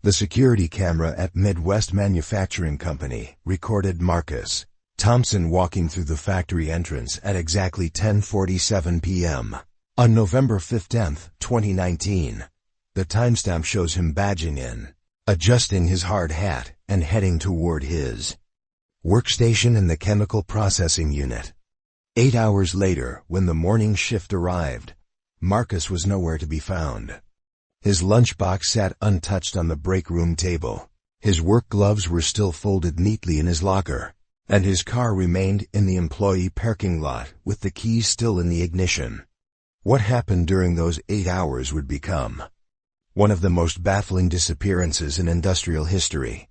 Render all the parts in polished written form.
The security camera at Midwest Manufacturing Company recorded Marcus Thompson walking through the factory entrance at exactly 10:47 p.m. on November 15, 2019. The timestamp shows him badging in, adjusting his hard hat, and heading toward his workstation in the chemical processing unit. 8 hours later, when the morning shift arrived, Marcus was nowhere to be found. His lunchbox sat untouched on the break room table. His work gloves were still folded neatly in his locker, and his car remained in the employee parking lot with the keys still in the ignition. What happened during those 8 hours would become one of the most baffling disappearances in industrial history.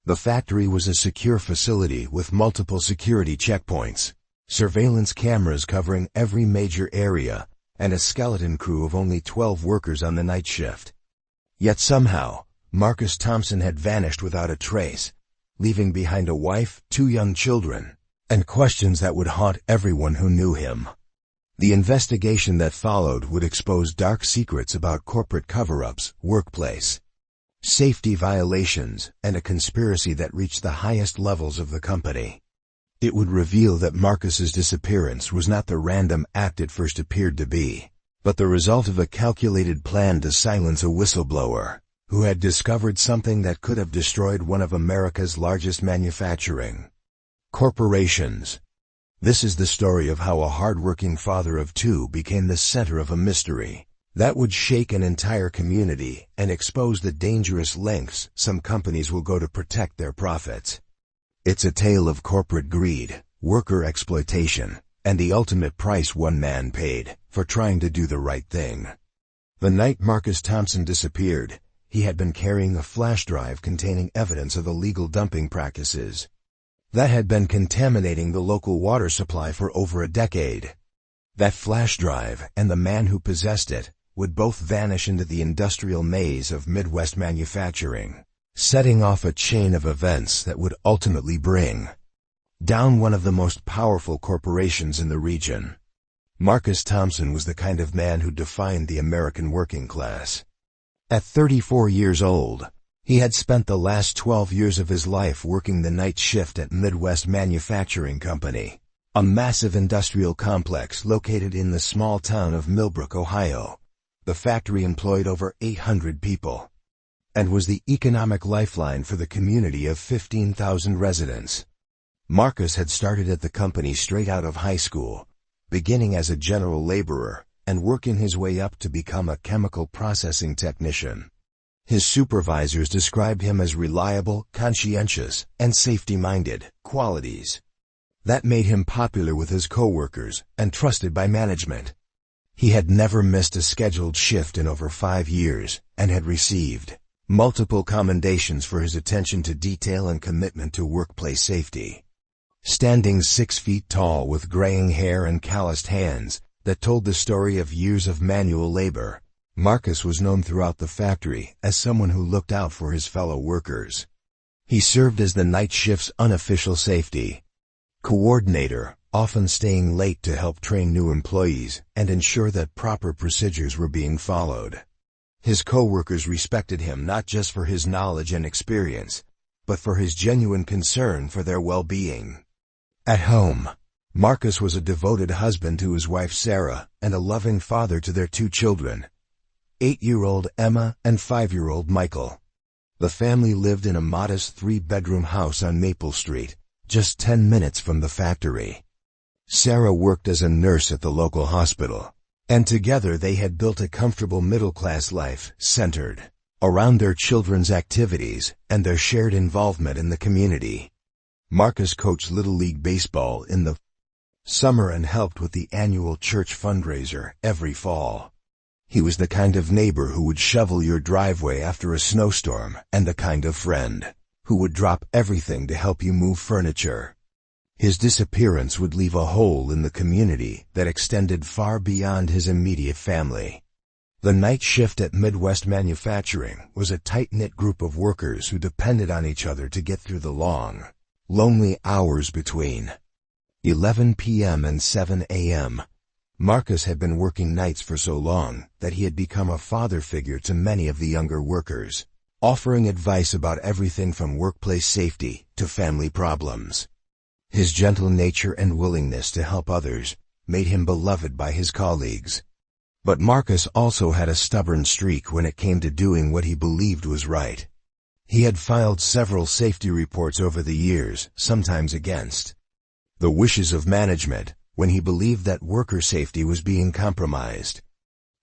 The factory was a secure facility with multiple security checkpoints, surveillance cameras covering every major area, and a skeleton crew of only 12 workers on the night shift. Yet somehow, Marcus Thompson had vanished without a trace, leaving behind a wife, 2 young children, and questions that would haunt everyone who knew him. The investigation that followed would expose dark secrets about corporate cover-ups, workplace safety violations, and a conspiracy that reached the highest levels of the company. It would reveal that Marcus's disappearance was not the random act it first appeared to be, but the result of a calculated plan to silence a whistleblower who had discovered something that could have destroyed one of America's largest manufacturing corporations. This is the story of how a hard-working father of 2 became the center of a mystery that would shake an entire community and expose the dangerous lengths some companies will go to protect their profits. It's a tale of corporate greed, worker exploitation, and the ultimate price one man paid for trying to do the right thing. The night Marcus Thompson disappeared, he had been carrying a flash drive containing evidence of illegal dumping practices that had been contaminating the local water supply for over a decade. That flash drive and the man who possessed it would both vanish into the industrial maze of Midwest manufacturing, setting off a chain of events that would ultimately bring down one of the most powerful corporations in the region. Marcus Thompson was the kind of man who defined the American working class. At 34 years old, he had spent the last 12 years of his life working the night shift at Midwest Manufacturing Company, a massive industrial complex located in the small town of Millbrook, Ohio. The factory employed over 800 people and was the economic lifeline for the community of 15,000 residents. Marcus had started at the company straight out of high school, beginning as a general laborer and working his way up to become a chemical processing technician. His supervisors described him as reliable, conscientious, and safety-minded, qualities that made him popular with his coworkers and trusted by management. He had never missed a scheduled shift in over 5 years and had received multiple commendations for his attention to detail and commitment to workplace safety. Standing 6 feet tall with graying hair and calloused hands that told the story of years of manual labor, Marcus was known throughout the factory as someone who looked out for his fellow workers. He served as the night shift's unofficial safety coordinator, often staying late to help train new employees and ensure that proper procedures were being followed. His coworkers respected him not just for his knowledge and experience, but for his genuine concern for their well-being. At home, Marcus was a devoted husband to his wife Sarah and a loving father to their 2 children, 8-year-old Emma and 5-year-old Michael. The family lived in a modest 3-bedroom house on Maple Street, just 10 minutes from the factory. Sarah worked as a nurse at the local hospital, and together they had built a comfortable middle-class life centered around their children's activities and their shared involvement in the community. Marcus coached Little League Baseball in the summer and helped with the annual church fundraiser every fall. He was the kind of neighbor who would shovel your driveway after a snowstorm and the kind of friend who would drop everything to help you move furniture. His disappearance would leave a hole in the community that extended far beyond his immediate family. The night shift at Midwest Manufacturing was a tight-knit group of workers who depended on each other to get through the long, lonely hours between 11 p.m. and 7 a.m. Marcus had been working nights for so long that he had become a father figure to many of the younger workers. offering advice about everything from workplace safety to family problems. His gentle nature and willingness to help others made him beloved by his colleagues. But Marcus also had a stubborn streak when it came to doing what he believed was right. He had filed several safety reports over the years, sometimes against the wishes of management, when he believed that worker safety was being compromised.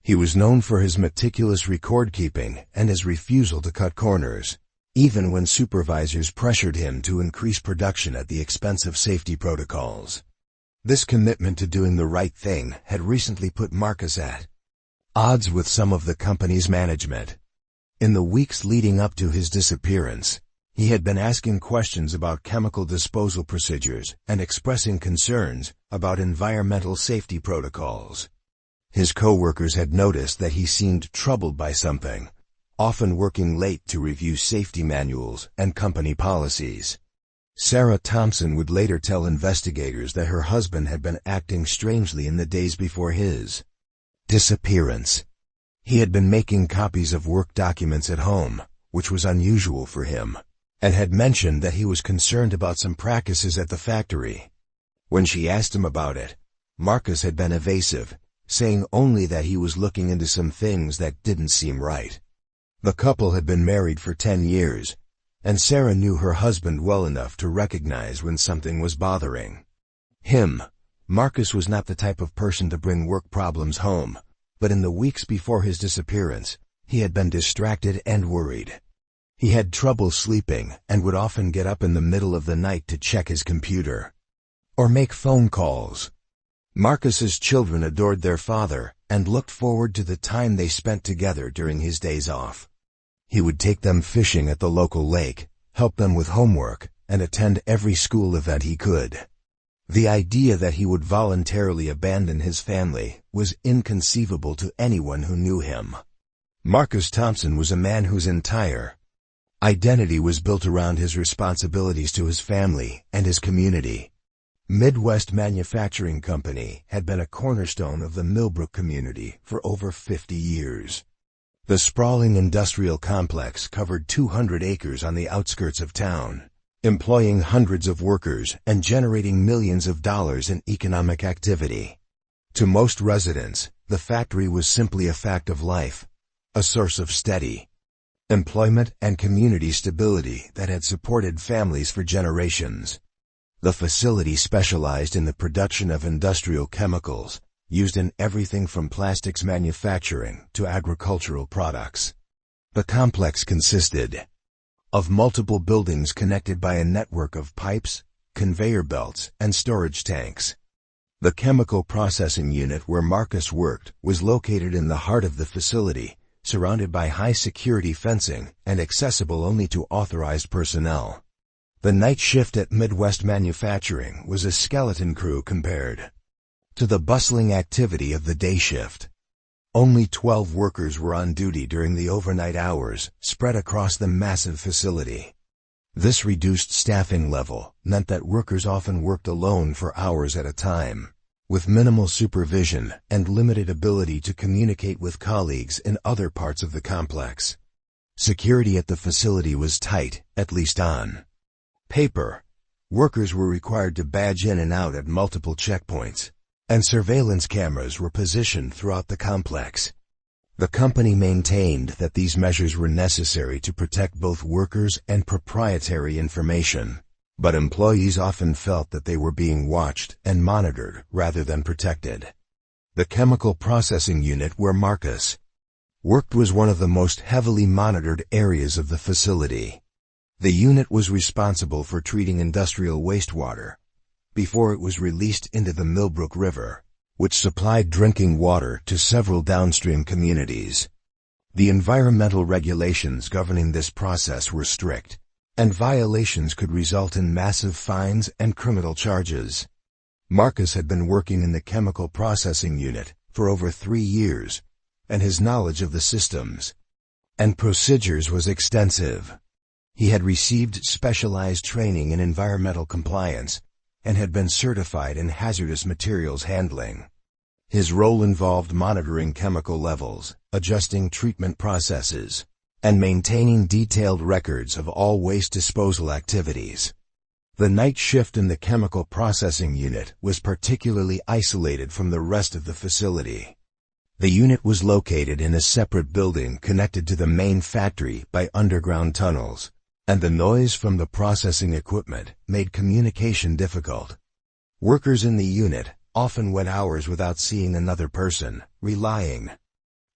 He was known for his meticulous record-keeping and his refusal to cut corners, even when supervisors pressured him to increase production at the expense of safety protocols. This commitment to doing the right thing had recently put Marcus at odds with some of the company's management. In the weeks leading up to his disappearance, he had been asking questions about chemical disposal procedures and expressing concerns about environmental safety protocols. His co-workers had noticed that he seemed troubled by something, often working late to review safety manuals and company policies. Sarah Thompson would later tell investigators that her husband had been acting strangely in the days before his disappearance. He had been making copies of work documents at home, which was unusual for him, and had mentioned that he was concerned about some practices at the factory. When she asked him about it, Marcus had been evasive, saying only that he was looking into some things that didn't seem right. The couple had been married for 10 years, and Sarah knew her husband well enough to recognize when something was bothering him. Marcus was not the type of person to bring work problems home, but in the weeks before his disappearance, he had been distracted and worried. He had trouble sleeping and would often get up in the middle of the night to check his computer or make phone calls. Marcus's children adored their father and looked forward to the time they spent together during his days off. He would take them fishing at the local lake, help them with homework, and attend every school event he could. The idea that he would voluntarily abandon his family was inconceivable to anyone who knew him. Marcus Thompson was a man whose entire identity was built around his responsibilities to his family and his community. Midwest Manufacturing Company had been a cornerstone of the Millbrook community for over 50 years. The sprawling industrial complex covered 200 acres on the outskirts of town, employing hundreds of workers and generating millions of dollars in economic activity. To most residents, the factory was simply a fact of life, a source of steady employment and community stability that had supported families for generations. The facility specialized in the production of industrial chemicals, used in everything from plastics manufacturing to agricultural products. The complex consisted of multiple buildings connected by a network of pipes, conveyor belts, and storage tanks. The chemical processing unit where Marcus worked was located in the heart of the facility, surrounded by high-security fencing and accessible only to authorized personnel. The night shift at Midwest Manufacturing was a skeleton crew compared to the bustling activity of the day shift. Only 12 workers were on duty during the overnight hours, spread across the massive facility. This reduced staffing level meant that workers often worked alone for hours at a time, with minimal supervision and limited ability to communicate with colleagues in other parts of the complex. Security at the facility was tight, at least on paper. Workers were required to badge in and out at multiple checkpoints, and surveillance cameras were positioned throughout the complex. The company maintained that these measures were necessary to protect both workers and proprietary information, but employees often felt that they were being watched and monitored rather than protected. The chemical processing unit where Marcus worked was one of the most heavily monitored areas of the facility. The unit was responsible for treating industrial wastewater before it was released into the Millbrook River, which supplied drinking water to several downstream communities. The environmental regulations governing this process were strict, and violations could result in massive fines and criminal charges. Marcus had been working in the chemical processing unit for over 3 years, and his knowledge of the systems and procedures was extensive. He had received specialized training in environmental compliance and had been certified in hazardous materials handling. His role involved monitoring chemical levels, adjusting treatment processes, and maintaining detailed records of all waste disposal activities. The night shift in the chemical processing unit was particularly isolated from the rest of the facility. The unit was located in a separate building connected to the main factory by underground tunnels, and the noise from the processing equipment made communication difficult. Workers in the unit often went hours without seeing another person, relying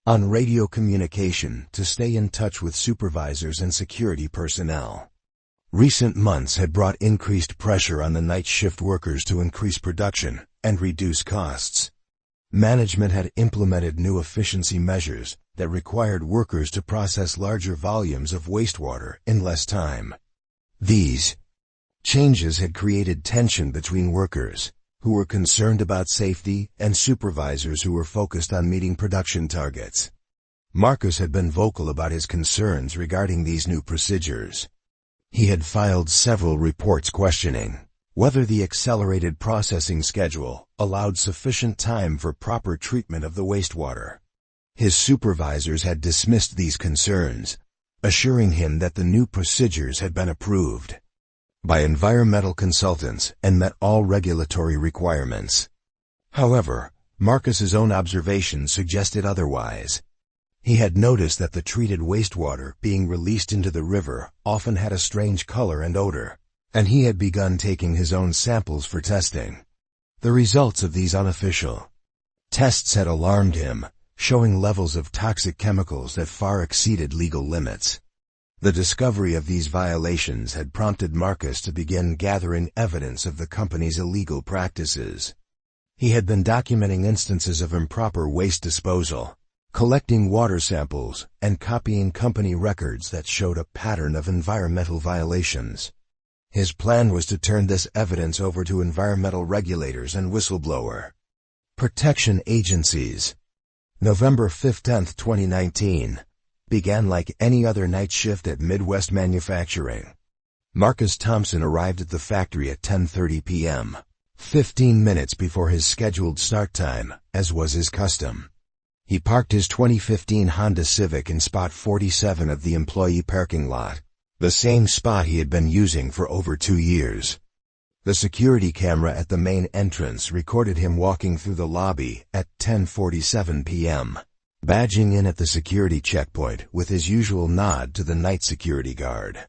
on radio communication to stay in touch with supervisors and security personnel. Recent months had brought increased pressure on the night shift workers to increase production and reduce costs. Management had implemented new efficiency measures that required workers to process larger volumes of wastewater in less time. These changes had created tension between workers, who were concerned about safety, and supervisors who were focused on meeting production targets. Marcus had been vocal about his concerns regarding these new procedures. He had filed several reports questioning whether the accelerated processing schedule allowed sufficient time for proper treatment of the wastewater. His supervisors had dismissed these concerns, assuring him that the new procedures had been approved by environmental consultants and met all regulatory requirements. However, Marcus's own observations suggested otherwise. He had noticed that the treated wastewater being released into the river often had a strange color and odor, and he had begun taking his own samples for testing. The results of these unofficial tests had alarmed him, showing levels of toxic chemicals that far exceeded legal limits. The discovery of these violations had prompted Marcus to begin gathering evidence of the company's illegal practices. He had been documenting instances of improper waste disposal, collecting water samples, and copying company records that showed a pattern of environmental violations. His plan was to turn this evidence over to environmental regulators and whistleblower protection agencies. November 15, 2019, began like any other night shift at Midwest Manufacturing. Marcus Thompson arrived at the factory at 10:30 p.m., 15 minutes before his scheduled start time, as was his custom. He parked his 2015 Honda Civic in spot 47 of the employee parking lot, the same spot he had been using for over 2 years. The security camera at the main entrance recorded him walking through the lobby at 10:47 p.m., badging in at the security checkpoint with his usual nod to the night security guard.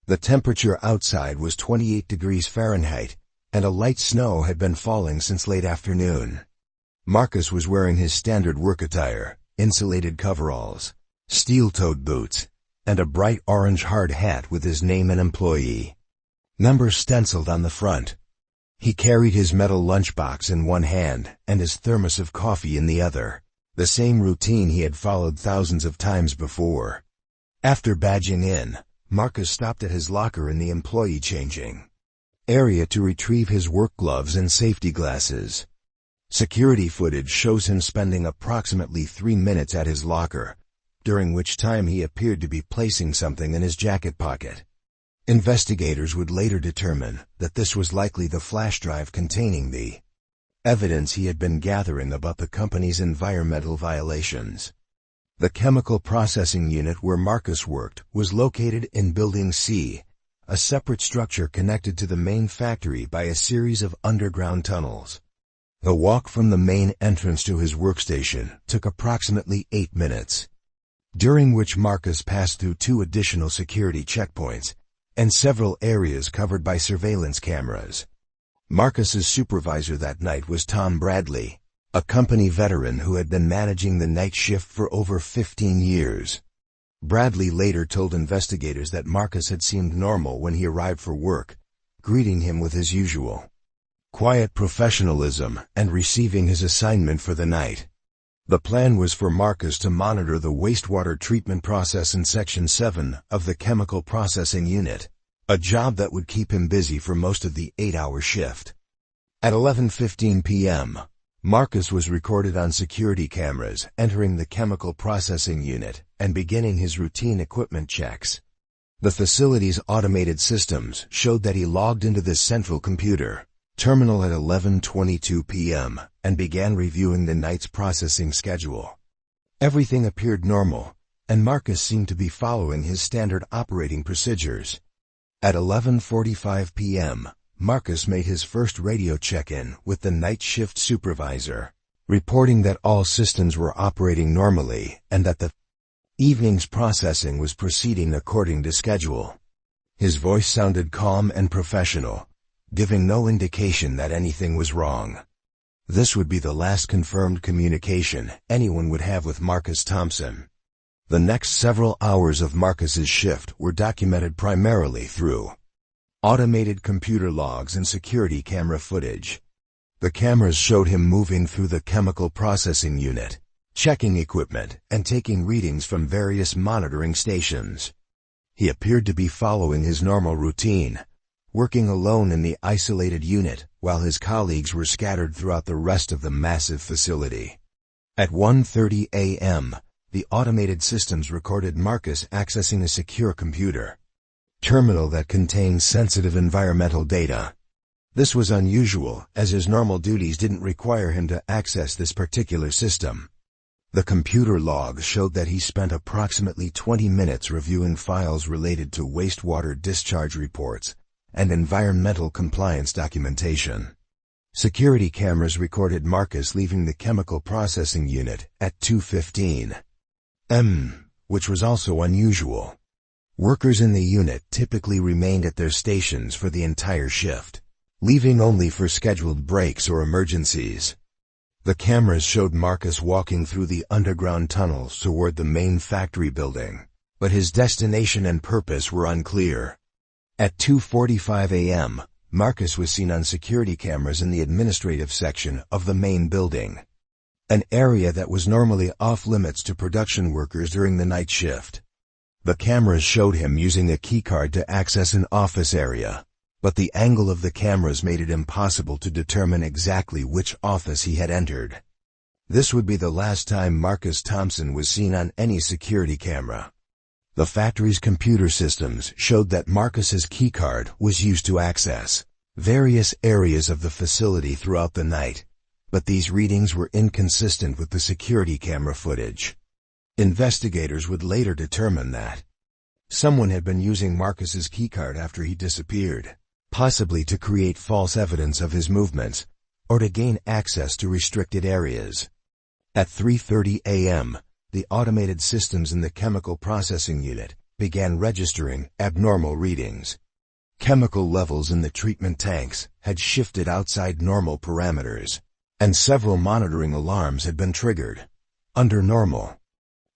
The temperature outside was 28 degrees Fahrenheit, and a light snow had been falling since late afternoon. Marcus was wearing his standard work attire, insulated coveralls, steel-toed boots, and a bright orange hard hat with his name and employee number stenciled on the front. He carried his metal lunchbox in one hand and his thermos of coffee in the other, the same routine he had followed thousands of times before. After badging in, Marcus stopped at his locker in the employee changing area to retrieve his work gloves and safety glasses. Security footage shows him spending approximately 3 minutes at his locker, during which time he appeared to be placing something in his jacket pocket. Investigators would later determine that this was likely the flash drive containing the evidence he had been gathering about the company's environmental violations. The chemical processing unit where Marcus worked was located in Building C, a separate structure connected to the main factory by a series of underground tunnels. The walk from the main entrance to his workstation took approximately 8 minutes, during which Marcus passed through 2 additional security checkpoints and several areas covered by surveillance cameras. Marcus's supervisor that night was Tom Bradley, a company veteran who had been managing the night shift for over 15 years. Bradley later told investigators that Marcus had seemed normal when he arrived for work, greeting him with his usual quiet professionalism and receiving his assignment for the night. The plan was for Marcus to monitor the wastewater treatment process in Section 7 of the chemical processing unit, a job that would keep him busy for most of the 8-hour shift. At 11:15 p.m., Marcus was recorded on security cameras entering the chemical processing unit and beginning his routine equipment checks. The facility's automated systems showed that he logged into the central computer terminal at 11:22 p.m. and began reviewing the night's processing schedule. Everything appeared normal, and Marcus seemed to be following his standard operating procedures. At 11:45 p.m., Marcus made his first radio check-in with the night shift supervisor, reporting that all systems were operating normally and that the evening's processing was proceeding according to schedule. His voice sounded calm and professional, giving no indication that anything was wrong. This would be the last confirmed communication anyone would have with Marcus Thompson. The next several hours of Marcus's shift were documented primarily through automated computer logs and security camera footage. The cameras showed him moving through the chemical processing unit, checking equipment, and taking readings from various monitoring stations. He appeared to be following his normal routine, working alone in the isolated unit while his colleagues were scattered throughout the rest of the massive facility. At 1:30 a.m., the automated systems recorded Marcus accessing a secure computer terminal that contained sensitive environmental data. This was unusual, as his normal duties didn't require him to access this particular system. The computer logs showed that he spent approximately 20 minutes reviewing files related to wastewater discharge reports and environmental compliance documentation. Security cameras recorded Marcus leaving the chemical processing unit at 2:15 m, which was also unusual. Workers in the unit typically remained at their stations for the entire shift, leaving only for scheduled breaks or emergencies. The cameras showed Marcus walking through the underground tunnels toward the main factory building, but his destination and purpose were unclear. At 2:45 a.m., Marcus was seen on security cameras in the administrative section of the main building, an area that was normally off-limits to production workers during the night shift. The cameras showed him using a keycard to access an office area, but the angle of the cameras made it impossible to determine exactly which office he had entered. This would be the last time Marcus Thompson was seen on any security camera. The factory's computer systems showed that Marcus's keycard was used to access various areas of the facility throughout the night, but these readings were inconsistent with the security camera footage. Investigators would later determine that someone had been using Marcus's keycard after he disappeared, possibly to create false evidence of his movements or to gain access to restricted areas. At 3:30 a.m., the automated systems in the chemical processing unit began registering abnormal readings. Chemical levels in the treatment tanks had shifted outside normal parameters, and several monitoring alarms had been triggered. Under normal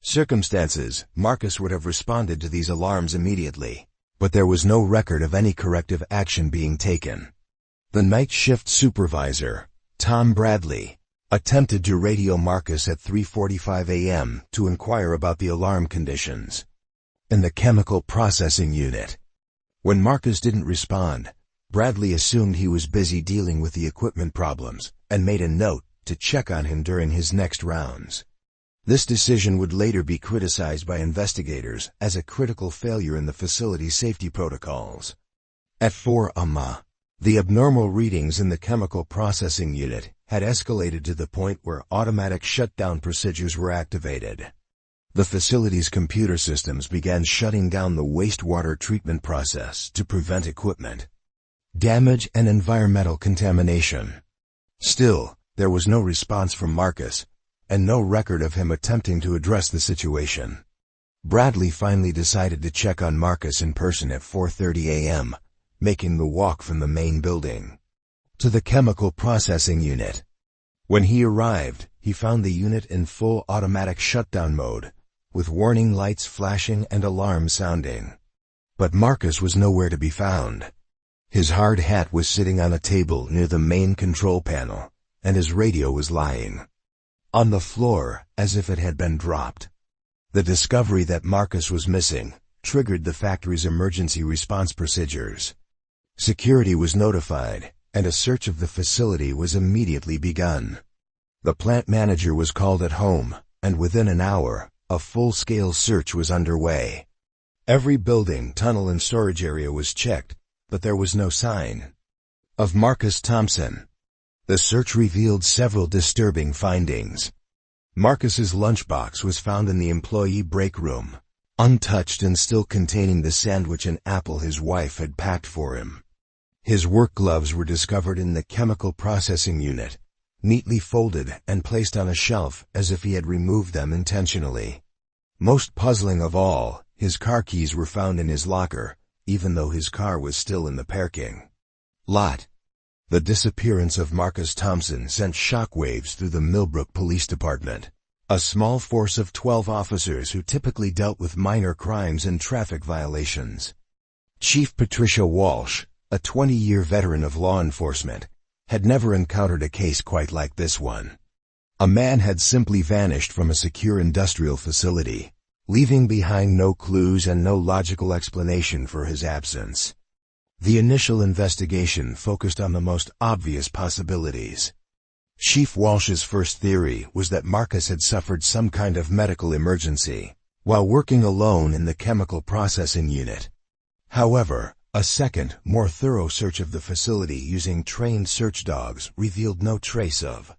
circumstances, Marcus would have responded to these alarms immediately, but there was no record of any corrective action being taken. The night shift supervisor, Tom Bradley, attempted to radio Marcus at 3:45 a.m. to inquire about the alarm conditions in the chemical processing unit. When Marcus didn't respond, Bradley assumed he was busy dealing with the equipment problems and made a note to check on him during his next rounds. This decision would later be criticized by investigators as a critical failure in the facility's safety protocols. At 4 a.m., the abnormal readings in the chemical processing unit had escalated to the point where automatic shutdown procedures were activated. The facility's computer systems began shutting down the wastewater treatment process to prevent equipment damage and environmental contamination. Still, there was no response from Marcus, and no record of him attempting to address the situation. Bradley finally decided to check on Marcus in person at 4:30 a.m., making the walk from the main building to the chemical processing unit. When he arrived, he found the unit in full automatic shutdown mode, with warning lights flashing and alarms sounding. But Marcus was nowhere to be found. His hard hat was sitting on a table near the main control panel, and his radio was lying on the floor as if it had been dropped. The discovery that Marcus was missing triggered the factory's emergency response procedures. Security was notified, and a search of the facility was immediately begun. The plant manager was called at home, and within an hour, a full-scale search was underway. Every building, tunnel, and storage area was checked, but there was no sign of Marcus Thompson. The search revealed several disturbing findings. Marcus's lunchbox was found in the employee break room, untouched and still containing the sandwich and apple his wife had packed for him. His work gloves were discovered in the chemical processing unit, neatly folded and placed on a shelf as if he had removed them intentionally. Most puzzling of all, his car keys were found in his locker, even though his car was still in the parking lot. The disappearance of Marcus Thompson sent shockwaves through the Millbrook Police Department, a small force of 12 officers who typically dealt with minor crimes and traffic violations. Chief Patricia Walsh, a 20-year veteran of law enforcement, had never encountered a case quite like this one. A man had simply vanished from a secure industrial facility, leaving behind no clues and no logical explanation for his absence. The initial investigation focused on the most obvious possibilities. Chief Walsh's first theory was that Marcus had suffered some kind of medical emergency while working alone in the chemical processing unit. However, a second, more thorough search of the facility using trained search dogs revealed no trace of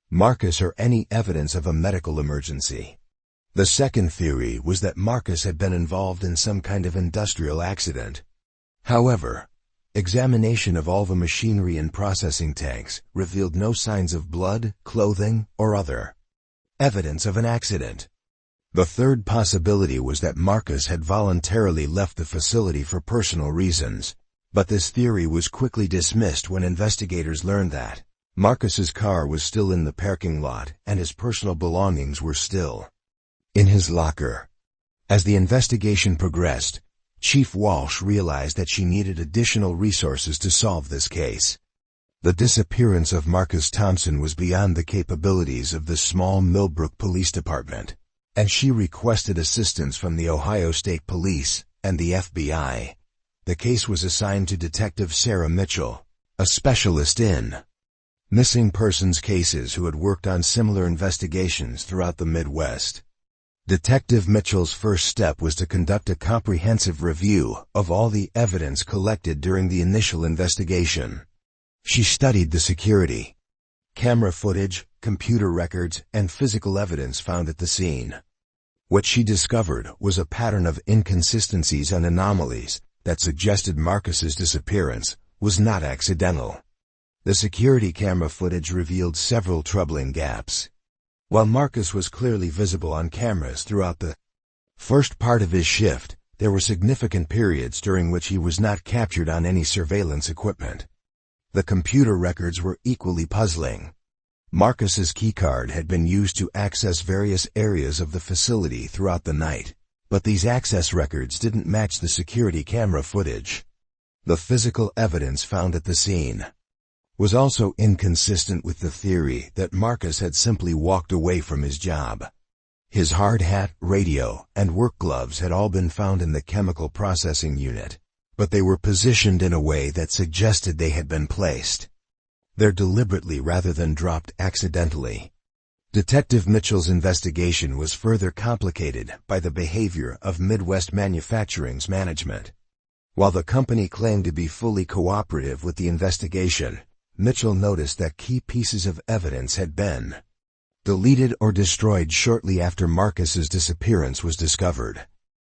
Marcus or any evidence of a medical emergency. The second theory was that Marcus had been involved in some kind of industrial accident. However, examination of all the machinery and processing tanks revealed no signs of blood, clothing, or other evidence of an accident. The third possibility was that Marcus had voluntarily left the facility for personal reasons, but this theory was quickly dismissed when investigators learned that Marcus's car was still in the parking lot and his personal belongings were still in his locker. As the investigation progressed, Chief Walsh realized that she needed additional resources to solve this case. The disappearance of Marcus Thompson was beyond the capabilities of the small Millbrook Police Department, and she requested assistance from the Ohio State Police and the FBI. The case was assigned to Detective Sarah Mitchell, a specialist in missing persons cases who had worked on similar investigations throughout the Midwest. Detective Mitchell's first step was to conduct a comprehensive review of all the evidence collected during the initial investigation. She studied the security camera footage, computer records, and physical evidence found at the scene. What she discovered was a pattern of inconsistencies and anomalies that suggested Marcus's disappearance was not accidental. The security camera footage revealed several troubling gaps. While Marcus was clearly visible on cameras throughout the first part of his shift, there were significant periods during which he was not captured on any surveillance equipment. The computer records were equally puzzling. Marcus's keycard had been used to access various areas of the facility throughout the night, but these access records didn't match the security camera footage. The physical evidence found at the scene was also inconsistent with the theory that Marcus had simply walked away from his job. His hard hat, radio, and work gloves had all been found in the chemical processing unit, but they were positioned in a way that suggested they had been placed there deliberately rather than dropped accidentally. Detective Mitchell's investigation was further complicated by the behavior of Midwest Manufacturing's management. While the company claimed to be fully cooperative with the investigation, Mitchell noticed that key pieces of evidence had been deleted or destroyed shortly after Marcus's disappearance was discovered.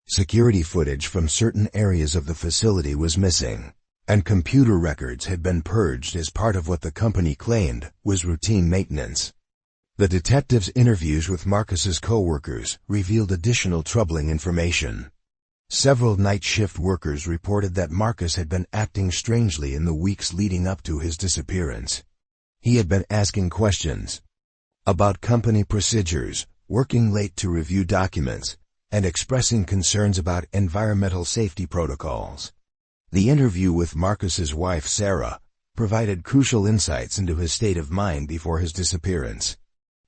Security footage from certain areas of the facility was missing, and computer records had been purged as part of what the company claimed was routine maintenance. The detectives' interviews with Marcus's co-workers revealed additional troubling information. Several night shift workers reported that Marcus had been acting strangely in the weeks leading up to his disappearance. He had been asking questions about company procedures, working late to review documents, and expressing concerns about environmental safety protocols. The interview with Marcus's wife, Sarah, provided crucial insights into his state of mind before his disappearance.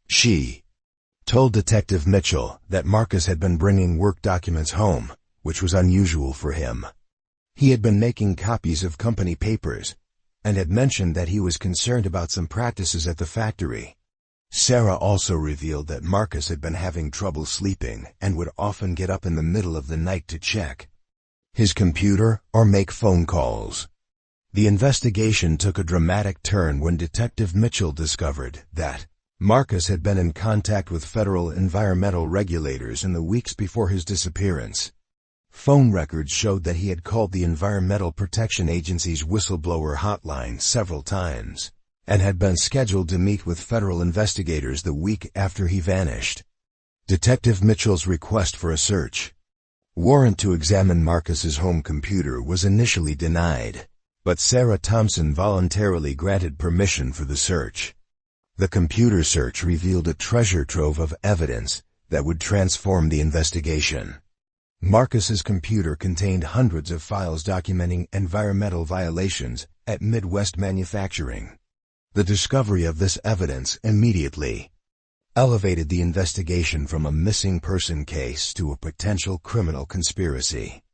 She told Detective Mitchell that Marcus had been bringing work documents home, which was unusual for him. He had been making copies of company papers, and had mentioned that he was concerned about some practices at the factory. Sarah also revealed that Marcus had been having trouble sleeping and would often get up in the middle of the night to check his computer or make phone calls. The investigation took a dramatic turn when Detective Mitchell discovered that Marcus had been in contact with federal environmental regulators in the weeks before his disappearance. Phone records showed that he had called the Environmental Protection Agency's whistleblower hotline several times, and had been scheduled to meet with federal investigators the week after he vanished. Detective Mitchell's request for a search warrant to examine Marcus's home computer was initially denied, but Sarah Thompson voluntarily granted permission for the search. The computer search revealed a treasure trove of evidence that would transform the investigation. Marcus's computer contained hundreds of files documenting environmental violations at Midwest Manufacturing. The discovery of this evidence immediately elevated the investigation from a missing person case to a potential criminal conspiracy.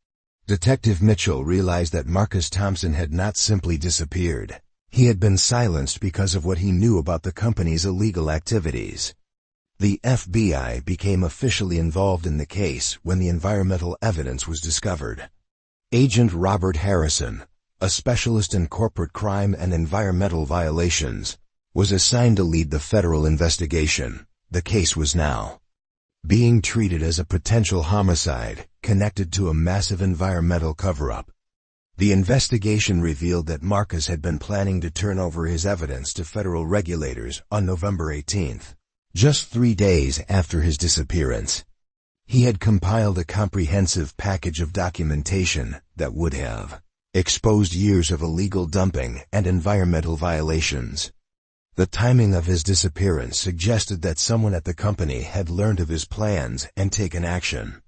Detective Mitchell realized that Marcus Thompson had not simply disappeared. He had been silenced because of what he knew about the company's illegal activities. The FBI became officially involved in the case when the environmental evidence was discovered. Agent Robert Harrison, a specialist in corporate crime and environmental violations, was assigned to lead the federal investigation. The case was now being treated as a potential homicide connected to a massive environmental cover-up. The investigation revealed that Marcus had been planning to turn over his evidence to federal regulators on November 18th. Just 3 days after his disappearance. He had compiled a comprehensive package of documentation that would have exposed years of illegal dumping and environmental violations. The timing of his disappearance suggested that someone at the company had learned of his plans and taken action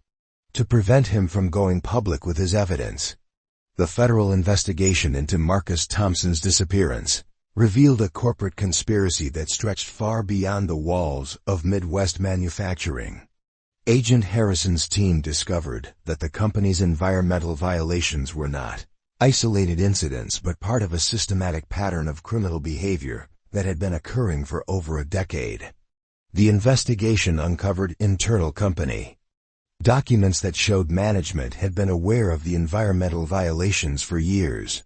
to prevent him from going public with his evidence. The federal investigation into Marcus Thompson's disappearance revealed a corporate conspiracy that stretched far beyond the walls of Midwest Manufacturing. Agent Harrison's team discovered that the company's environmental violations were not isolated incidents but part of a systematic pattern of criminal behavior that had been occurring for over a decade. The investigation uncovered internal company documents that showed management had been aware of the environmental violations for years.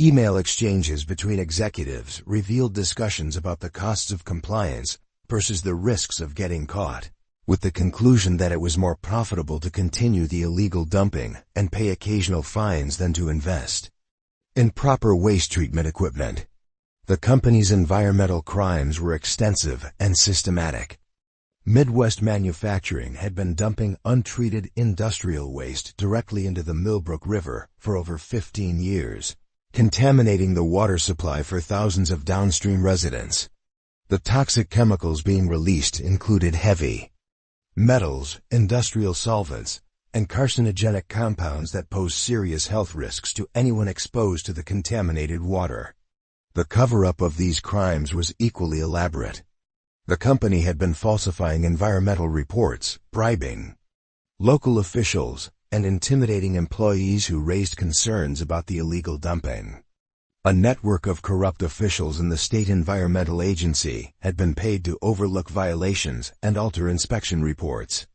Email exchanges between executives revealed discussions about the costs of compliance versus the risks of getting caught, with the conclusion that it was more profitable to continue the illegal dumping and pay occasional fines than to invest in proper waste treatment equipment. The company's environmental crimes were extensive and systematic. Midwest Manufacturing had been dumping untreated industrial waste directly into the Millbrook River for over 15 years. Contaminating the water supply for thousands of downstream residents. The toxic chemicals being released included heavy metals, industrial solvents, and carcinogenic compounds that pose serious health risks to anyone exposed to the contaminated water. The cover-up of these crimes was equally elaborate. The company had been falsifying environmental reports, bribing local officials, and intimidating employees who raised concerns about the illegal dumping. A network of corrupt officials in the state environmental agency had been paid to overlook violations and alter inspection reports.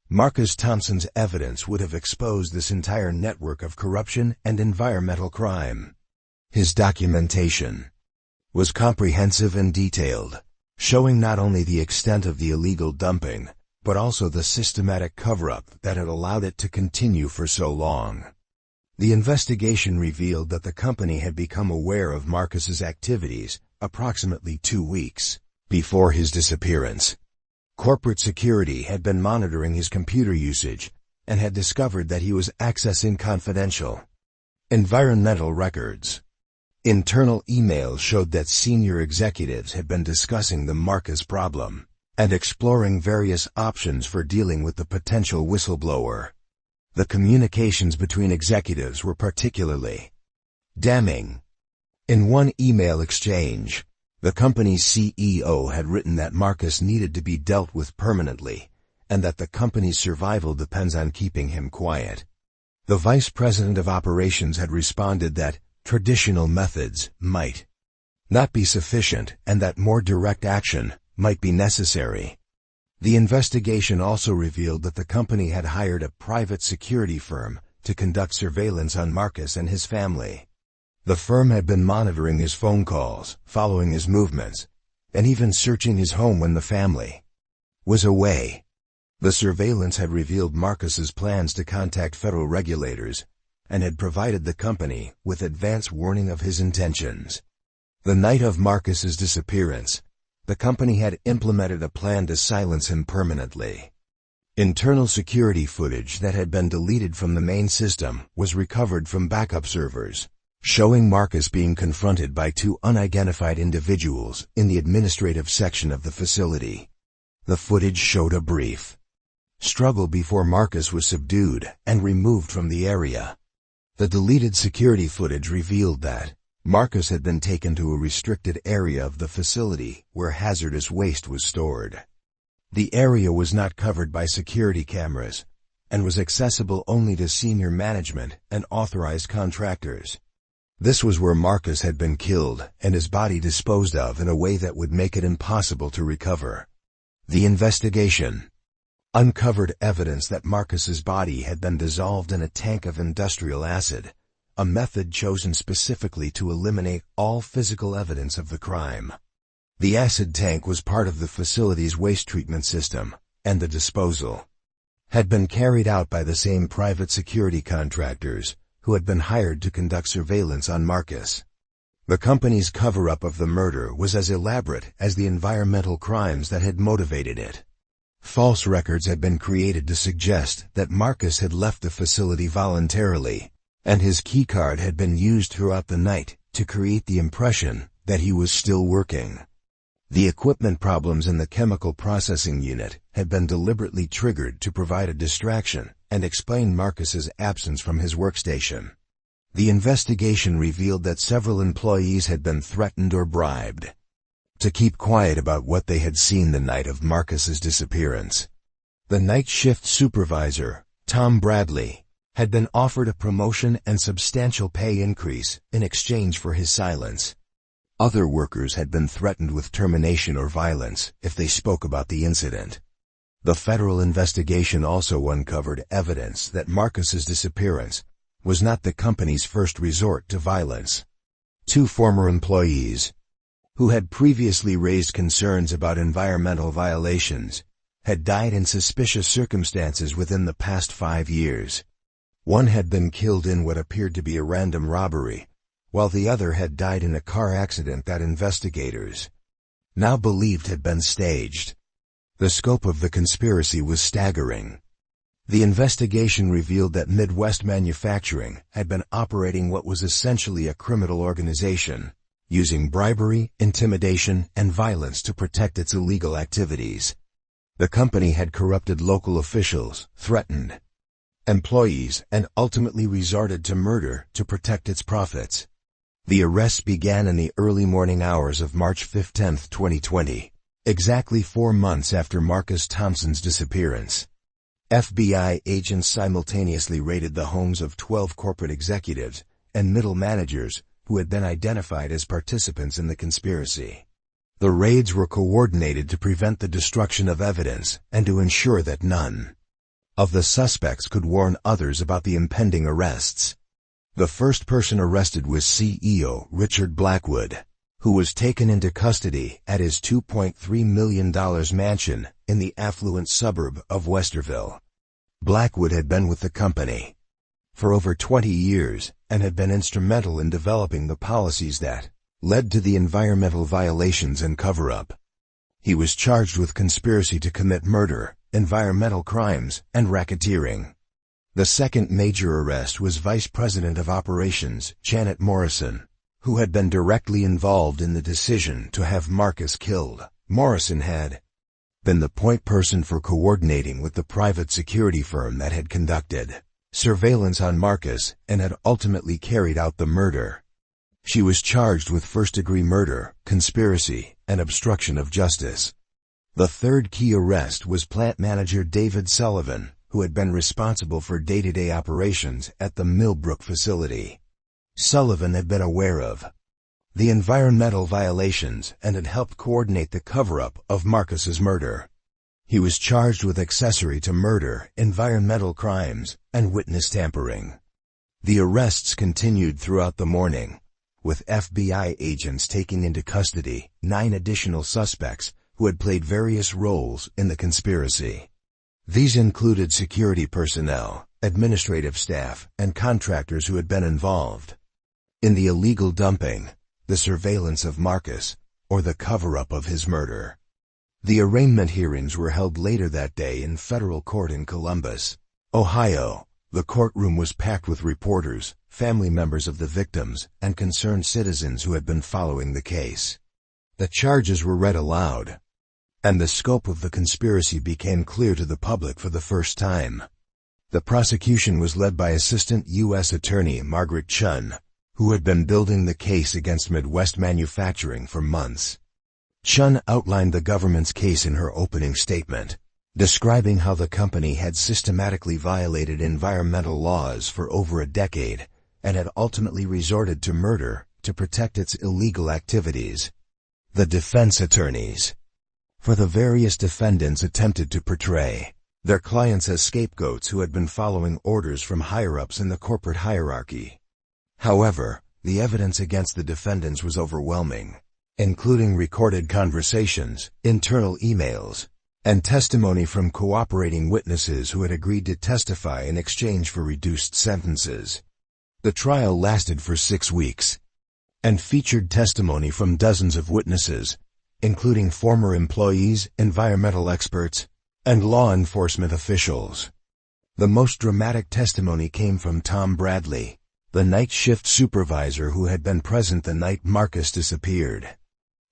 Marcus Thompson's evidence would have exposed this entire network of corruption and environmental crime. His documentation was comprehensive and detailed, showing not only the extent of the illegal dumping, but also the systematic cover-up that had allowed it to continue for so long. The investigation revealed that the company had become aware of Marcus's activities approximately 2 weeks before his disappearance. Corporate security had been monitoring his computer usage and had discovered that he was accessing confidential environmental records. Internal emails showed that senior executives had been discussing the Marcus problem and exploring various options for dealing with the potential whistleblower. The communications between executives were particularly damning. In one email exchange, the company's CEO had written that Marcus needed to be dealt with permanently, and that the company's survival depends on keeping him quiet. The vice president of operations had responded that traditional methods might not be sufficient and that more direct action might be necessary. The investigation also revealed that the company had hired a private security firm to conduct surveillance on Marcus and his family. The firm had been monitoring his phone calls, following his movements, and even searching his home when the family was away. The surveillance had revealed Marcus's plans to contact federal regulators and had provided the company with advance warning of his intentions. The night of Marcus's disappearance, the company had implemented a plan to silence him permanently. Internal security footage that had been deleted from the main system was recovered from backup servers, showing Marcus being confronted by two unidentified individuals in the administrative section of the facility. The footage showed a brief struggle before Marcus was subdued and removed from the area. The deleted security footage revealed that Marcus had been taken to a restricted area of the facility where hazardous waste was stored. The area was not covered by security cameras and was accessible only to senior management and authorized contractors. This was where Marcus had been killed and his body disposed of in a way that would make it impossible to recover. The investigation uncovered evidence that Marcus's body had been dissolved in a tank of industrial acid, a method chosen specifically to eliminate all physical evidence of the crime. The acid tank was part of the facility's waste treatment system, and the disposal had been carried out by the same private security contractors who had been hired to conduct surveillance on Marcus. The company's cover-up of the murder was as elaborate as the environmental crimes that had motivated it. False records had been created to suggest that Marcus had left the facility voluntarily, and his keycard had been used throughout the night to create the impression that he was still working. The equipment problems in the chemical processing unit had been deliberately triggered to provide a distraction and explain Marcus's absence from his workstation. The investigation revealed that several employees had been threatened or bribed to keep quiet about what they had seen the night of Marcus's disappearance. The night shift supervisor, Tom Bradley, had been offered a promotion and substantial pay increase in exchange for his silence. Other workers had been threatened with termination or violence if they spoke about the incident. The federal investigation also uncovered evidence that Marcus's disappearance was not the company's first resort to violence. Two former employees, who had previously raised concerns about environmental violations, had died in suspicious circumstances within the past 5 years. One had been killed in what appeared to be a random robbery, while the other had died in a car accident that investigators now believed had been staged. The scope of the conspiracy was staggering. The investigation revealed that Midwest Manufacturing had been operating what was essentially a criminal organization, using bribery, intimidation, and violence to protect its illegal activities. The company had corrupted local officials, threatened employees, and ultimately resorted to murder to protect its profits. The arrests began in the early morning hours of March 15, 2020, exactly 4 months after Marcus Thompson's disappearance. FBI agents simultaneously raided the homes of 12 corporate executives and middle managers who had been identified as participants in the conspiracy. The raids were coordinated to prevent the destruction of evidence and to ensure that none of the suspects could warn others about the impending arrests. The first person arrested was CEO Richard Blackwood, who was taken into custody at his $2.3 million mansion in the affluent suburb of Westerville. Blackwood had been with the company for over 20 years and had been instrumental in developing the policies that led to the environmental violations and cover-up. He was charged with conspiracy to commit murder, environmental crimes, and racketeering. The second major arrest was Vice President of Operations Janet Morrison, who had been directly involved in the decision to have Marcus killed. Morrison had been the point person for coordinating with the private security firm that had conducted surveillance on Marcus and had ultimately carried out the murder. She was charged with first-degree murder, conspiracy, and obstruction of justice. The third key arrest was plant manager David Sullivan, who had been responsible for day-to-day operations at the Millbrook facility. Sullivan had been aware of the environmental violations and had helped coordinate the cover-up of Marcus's murder. He was charged with accessory to murder, environmental crimes, and witness tampering. The arrests continued throughout the morning, with FBI agents taking into custody 9 additional suspects who had played various roles in the conspiracy. These included security personnel, administrative staff, and contractors who had been involved in the illegal dumping, the surveillance of Marcus, or the cover-up of his murder. The arraignment hearings were held later that day in federal court in Columbus, Ohio. The courtroom was packed with reporters, family members of the victims, and concerned citizens who had been following the case. The charges were read aloud, and the scope of the conspiracy became clear to the public for the first time. The prosecution was led by Assistant U.S. Attorney Margaret Chun, who had been building the case against Midwest Manufacturing for months. Chun outlined the government's case in her opening statement, describing how the company had systematically violated environmental laws for over a decade and had ultimately resorted to murder to protect its illegal activities. The defense attorneys for the various defendants attempted to portray their clients as scapegoats who had been following orders from higher-ups in the corporate hierarchy. However, the evidence against the defendants was overwhelming, including recorded conversations, internal emails, and testimony from cooperating witnesses who had agreed to testify in exchange for reduced sentences. The trial lasted for 6 weeks and featured testimony from dozens of witnesses, including former employees, environmental experts, and law enforcement officials. The most dramatic testimony came from Tom Bradley, the night shift supervisor who had been present the night Marcus disappeared.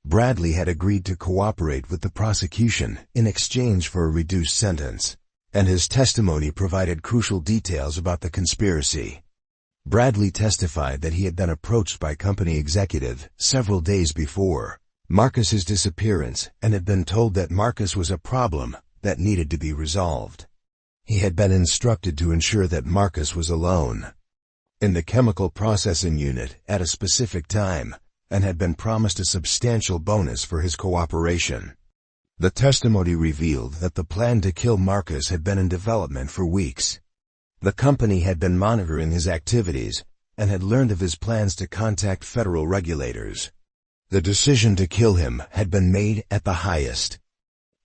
Bradley had agreed to cooperate with the prosecution in exchange for a reduced sentence, and his testimony provided crucial details about the conspiracy. Bradley testified that he had been approached by company executive several days before Marcus's disappearance and had been told that Marcus was a problem that needed to be resolved. He had been instructed to ensure that Marcus was alone in the chemical processing unit at a specific time, and had been promised a substantial bonus for his cooperation. The testimony revealed that the plan to kill Marcus had been in development for weeks. The company had been monitoring his activities and had learned of his plans to contact federal regulators. The decision to kill him had been made at the highest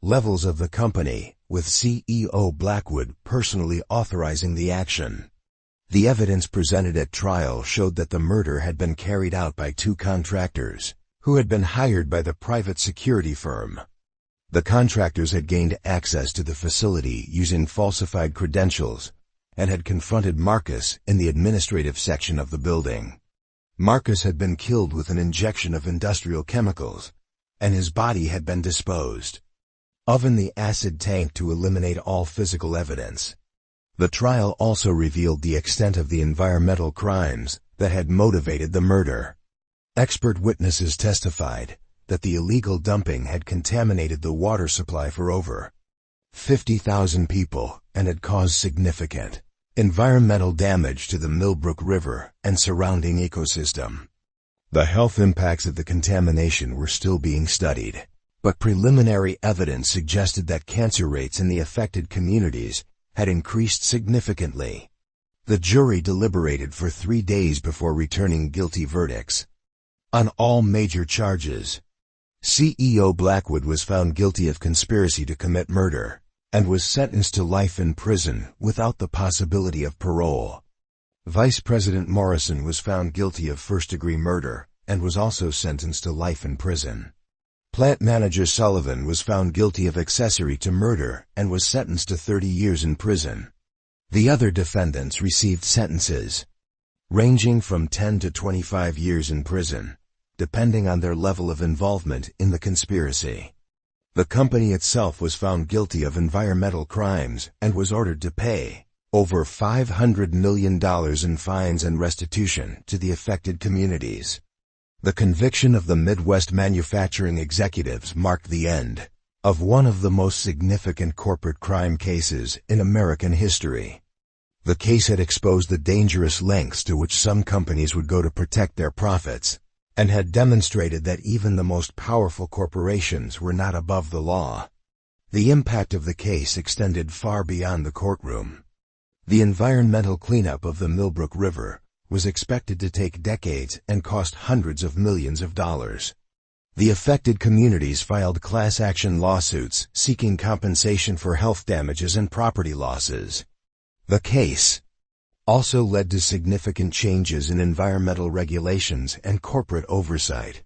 levels of the company, with CEO Blackwood personally authorizing the action. The evidence presented at trial showed that the murder had been carried out by 2 contractors, who had been hired by the private security firm. The contractors had gained access to the facility using falsified credentials, and had confronted Marcus in the administrative section of the building. Marcus had been killed with an injection of industrial chemicals, and his body had been disposed of in the acid tank to eliminate all physical evidence. The trial also revealed the extent of the environmental crimes that had motivated the murder. Expert witnesses testified that the illegal dumping had contaminated the water supply for over 50,000 people and had caused significant environmental damage to the Millbrook River and surrounding ecosystem. The health impacts of the contamination were still being studied, but preliminary evidence suggested that cancer rates in the affected communities had increased significantly. The jury deliberated for 3 days before returning guilty verdicts on all major charges. CEO Blackwood was found guilty of conspiracy to commit murder and was sentenced to life in prison without the possibility of parole. Vice President Morrison was found guilty of first-degree murder and was also sentenced to life in prison. Plant manager Sullivan was found guilty of accessory to murder and was sentenced to 30 years in prison. The other defendants received sentences ranging from 10 to 25 years in prison, depending on their level of involvement in the conspiracy. The company itself was found guilty of environmental crimes and was ordered to pay over $500 million in fines and restitution to the affected communities. The conviction of the Midwest manufacturing executives marked the end of one of the most significant corporate crime cases in American history. The case had exposed the dangerous lengths to which some companies would go to protect their profits, and had demonstrated that even the most powerful corporations were not above the law. The impact of the case extended far beyond the courtroom. The environmental cleanup of the Millbrook River was expected to take decades and cost hundreds of millions of dollars. The affected communities filed class action lawsuits seeking compensation for health damages and property losses. The case also led to significant changes in environmental regulations and corporate oversight.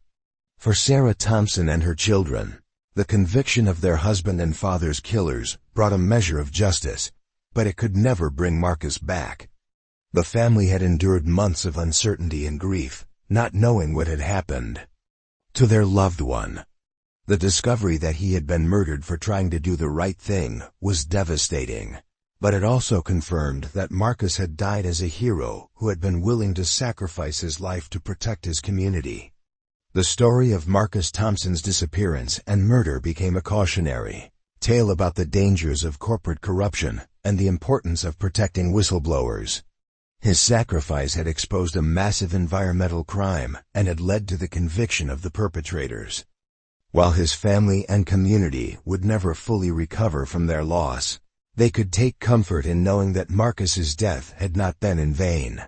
For Sarah Thompson and her children, the conviction of their husband and father's killers brought a measure of justice, but it could never bring Marcus back. The family had endured months of uncertainty and grief, not knowing what had happened to their loved one. The discovery that he had been murdered for trying to do the right thing was devastating, but it also confirmed that Marcus had died as a hero who had been willing to sacrifice his life to protect his community. The story of Marcus Thompson's disappearance and murder became a cautionary tale about the dangers of corporate corruption and the importance of protecting whistleblowers. His sacrifice had exposed a massive environmental crime and had led to the conviction of the perpetrators. While his family and community would never fully recover from their loss, they could take comfort in knowing that Marcus's death had not been in vain.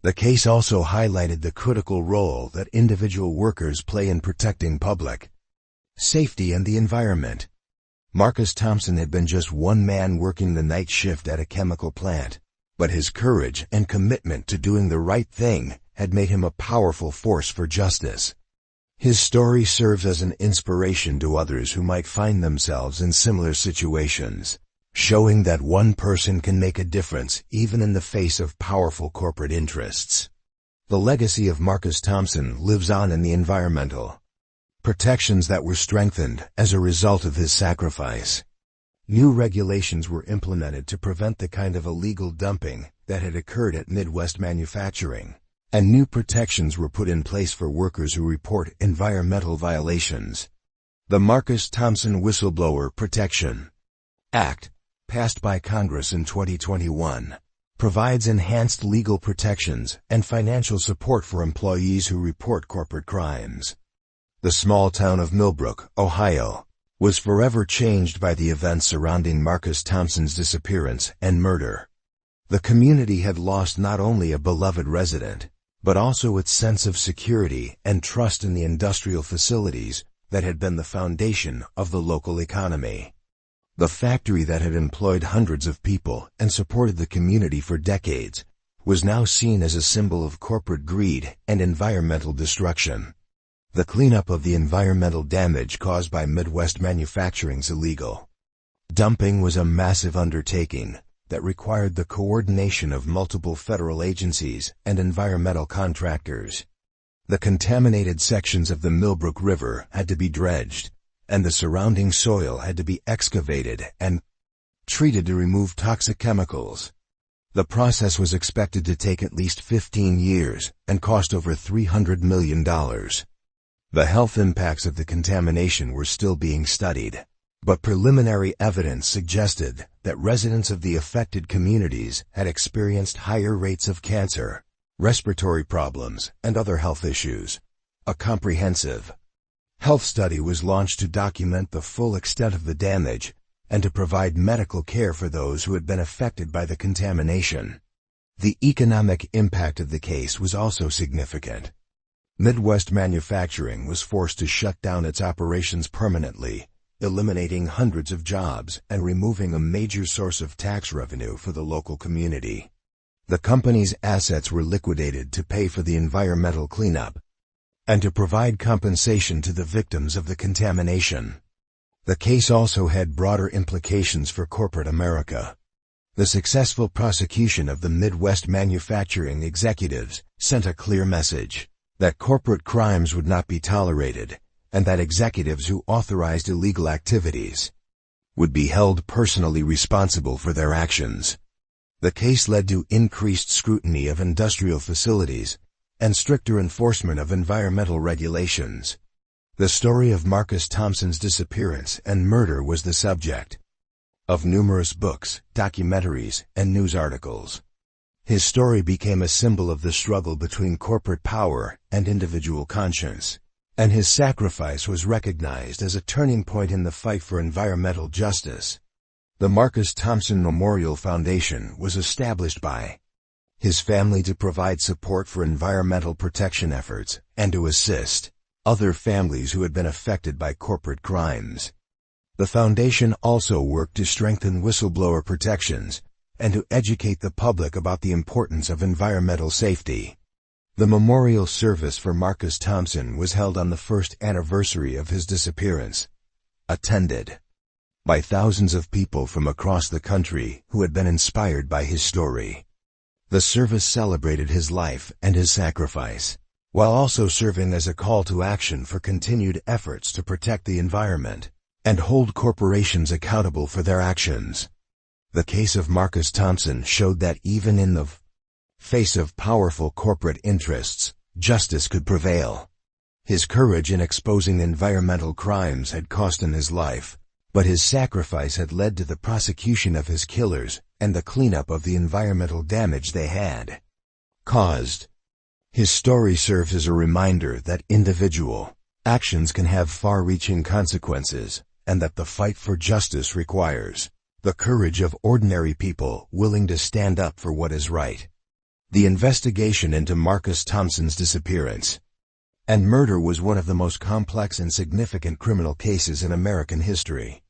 The case also highlighted the critical role that individual workers play in protecting public safety and the environment. Marcus Thompson had been just one man working the night shift at a chemical plant, but his courage and commitment to doing the right thing had made him a powerful force for justice. His story serves as an inspiration to others who might find themselves in similar situations, showing that one person can make a difference even in the face of powerful corporate interests. The legacy of Marcus Thompson lives on in the environmental protections that were strengthened as a result of his sacrifice. New regulations were implemented to prevent the kind of illegal dumping that had occurred at Midwest Manufacturing, and new protections were put in place for workers who report environmental violations. The Marcus Thompson Whistleblower Protection Act, passed by Congress in 2021, provides enhanced legal protections and financial support for employees who report corporate crimes. The small town of Millbrook, Ohio, was forever changed by the events surrounding Marcus Thompson's disappearance and murder. The community had lost not only a beloved resident, but also its sense of security and trust in the industrial facilities that had been the foundation of the local economy. The factory that had employed hundreds of people and supported the community for decades was now seen as a symbol of corporate greed and environmental destruction. The cleanup of the environmental damage caused by Midwest Manufacturing's illegal dumping was a massive undertaking that required the coordination of multiple federal agencies and environmental contractors. The contaminated sections of the Millbrook River had to be dredged, and the surrounding soil had to be excavated and treated to remove toxic chemicals. The process was expected to take at least 15 years and cost over $300 million. The health impacts of the contamination were still being studied, but preliminary evidence suggested that residents of the affected communities had experienced higher rates of cancer, respiratory problems, and other health issues. A comprehensive health study was launched to document the full extent of the damage and to provide medical care for those who had been affected by the contamination. The economic impact of the case was also significant. Midwest Manufacturing was forced to shut down its operations permanently, eliminating hundreds of jobs and removing a major source of tax revenue for the local community. The company's assets were liquidated to pay for the environmental cleanup and to provide compensation to the victims of the contamination. The case also had broader implications for corporate America. The successful prosecution of the Midwest Manufacturing executives sent a clear message that corporate crimes would not be tolerated, and that executives who authorized illegal activities would be held personally responsible for their actions. The case led to increased scrutiny of industrial facilities and stricter enforcement of environmental regulations. The story of Marcus Thompson's disappearance and murder was the subject of numerous books, documentaries, and news articles. His story became a symbol of the struggle between corporate power and individual conscience, and his sacrifice was recognized as a turning point in the fight for environmental justice. The Marcus Thompson Memorial Foundation was established by his family to provide support for environmental protection efforts, and to assist other families who had been affected by corporate crimes. The foundation also worked to strengthen whistleblower protections and to educate the public about the importance of environmental safety. The memorial service for Marcus Thompson was held on the first anniversary of his disappearance, attended by thousands of people from across the country who had been inspired by his story. The service celebrated his life and his sacrifice, while also serving as a call to action for continued efforts to protect the environment and hold corporations accountable for their actions. The case of Marcus Thompson showed that even in the face of powerful corporate interests, justice could prevail. His courage in exposing environmental crimes had cost him his life, but his sacrifice had led to the prosecution of his killers and the cleanup of the environmental damage they had caused. His story serves as a reminder that individual actions can have far-reaching consequences, and that the fight for justice requires the courage of ordinary people willing to stand up for what is right. The investigation into Marcus Thompson's disappearance and murder was one of the most complex and significant criminal cases in American history.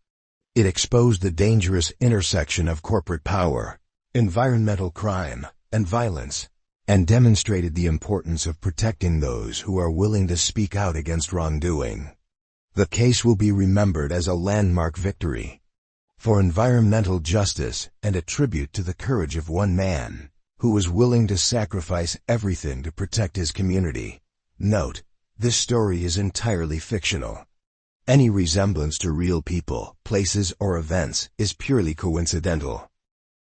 It exposed the dangerous intersection of corporate power, environmental crime, and violence, and demonstrated the importance of protecting those who are willing to speak out against wrongdoing. The case will be remembered as a landmark victory for environmental justice and a tribute to the courage of one man who was willing to sacrifice everything to protect his community. Note: this story is entirely fictional. Any resemblance to real people, places, or events is purely coincidental.